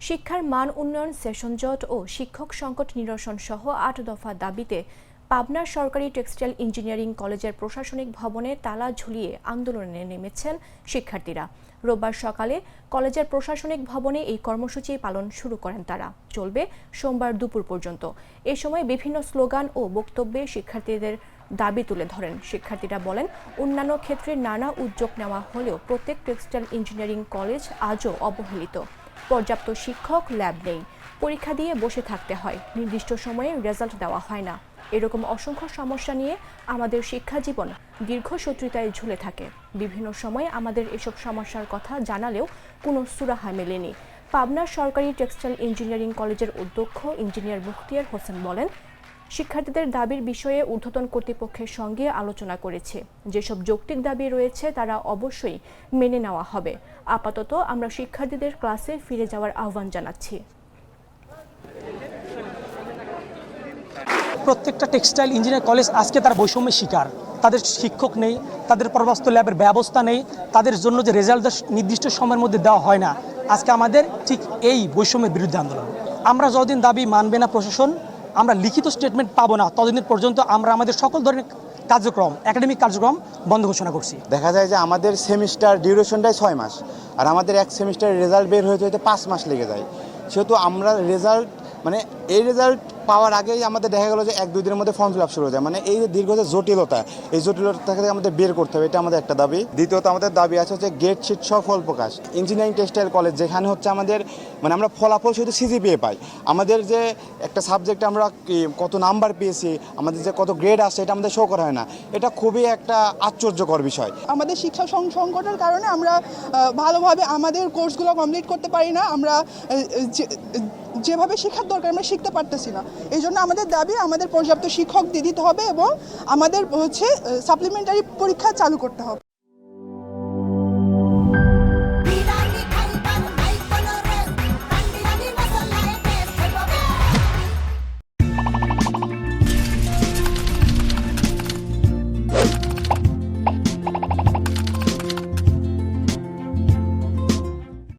শিক্ষার মান উন্নয়ন, সেশন জট ও শিক্ষক সংকট নিরসন সহ ৮ দফা দাবিতে পাবনা সরকারি টেক্সটাইল ইঞ্জিনিয়ারিং কলেজের প্রশাসনিক ভবনে তালা ঝুলিয়ে আন্দোলনে নেমেছেন শিক্ষার্থীরা। রোববার সকালে কলেজের প্রশাসনিক ভবনে এই কর্মসূচি পালন শুরু করেন তারা। চলবে সোমবার দুপুর পর্যন্ত। এ সময় বিভিন্ন স্লোগান ও বক্তব্যে শিক্ষার্থীদের দাবি তুলে ধরেন। শিক্ষার্থীরা বলেন, অন্যান্য ক্ষেত্রে নানা উদ্যোগ নেওয়া হলেও প্রত্যেক টেক্সটাইল ইঞ্জিনিয়ারিং কলেজ আজও অবহেলিত। পর্যাপ্ত শিক্ষক, ল্যাব নেই, পরীক্ষা দিয়ে বসে থাকতে হয়, নির্দিষ্ট সময়ে রেজাল্ট দেওয়া হয় না। এরকম অসংখ্য সমস্যা নিয়ে আমাদের শিক্ষা জীবন দীর্ঘসূত্রিতায় ঝুলে থাকে। বিভিন্ন সময়ে আমাদের এসব সমস্যার কথা জানালেও কোনো সুরাহা মেলেনি। পাবনা সরকারি টেক্সটাইল ইঞ্জিনিয়ারিং কলেজের অধ্যক্ষ ইঞ্জিনিয়ার মুখতিয়ার হোসেন বলেন, শিক্ষার্থীদের দাবির বিষয়ে ঊর্ধ্বতন কর্তৃপক্ষের সঙ্গে আলোচনা করেছে। যেসব যৌক্তিক দাবি রয়েছে তারা অবশ্যই মেনে নেওয়া হবে। আপাতত আমরা শিক্ষার্থীদের ক্লাসে ফিরে যাওয়ার আহ্বান জানাচ্ছি। প্রত্যেকটা টেক্সটাইল ইঞ্জিনিয়ারিং কলেজ আজকে তার বৈষম্যের শিকার। তাদের শিক্ষক নেই, তাদের পর্যাপ্ত ল্যাবের ব্যবস্থা নেই, তাদের জন্য যে রেজাল্ট নির্দিষ্ট সময়ের মধ্যে দেওয়া হয় না। আজকে আমাদের ঠিক এই বৈষম্যের বিরুদ্ধে আন্দোলন। আমরা যতদিন দাবি মানবে না প্রশাসন, আমরা লিখিত স্টেটমেন্ট পাবো না, ততদিন পর্যন্ত আমরা আমাদের সকল ধরনের কার্যক্রম, একাডেমিক কার্যক্রম বন্ধ ঘোষণা করছি। দেখা যায় যে আমাদের সেমিস্টার ডিউরেশনটাই 6 মাস, আর আমাদের এক সেমিস্টারের রেজাল্ট বের হতে 5 মাস লেগে যায়। সেহেতু আমরা রেজাল্ট এই রেজাল্ট পাওয়ার আগেই আমাদের দেখা গেলো যে 1-2 দিনের মধ্যে ফর্ম ফিল আপ শুরু হয়ে যায়। এই যে দীর্ঘ যে জটিলতা, এই জটিলতা থেকে আমাদের বের করতে হবে, এটা আমাদের একটা দাবি। দ্বিতীয়ত আমাদের দাবি আছে হচ্ছে গেট শিট সহ ফল প্রকাশ। ইঞ্জিনিয়ারিং টেক্সটাইল কলেজ যেখানে হচ্ছে আমাদের আমরা ফলাফল শুধু সিজিপিএ পাই, আমাদের যে একটা সাবজেক্টে আমরা কত নাম্বার পেয়েছি, আমাদের যে কত গ্রেড আসছে, এটা আমাদের শো করা হয় না। এটা খুবই একটা আশ্চর্যকর বিষয়। আমাদের শিক্ষা সংকটের কারণে আমরা ভালোভাবে আমাদের কোর্সগুলো কমপ্লিট করতে পারি না। আমরা যেভাবে শেখার দরকার আমরা শিখতে পারতেছি না। এই জন্য আমাদের দাবি আমাদের পর্যাপ্ত শিক্ষক দিতে হবে এবং আমাদের সাপ্লিমেন্টারি পরীক্ষা চালু করতে হবে।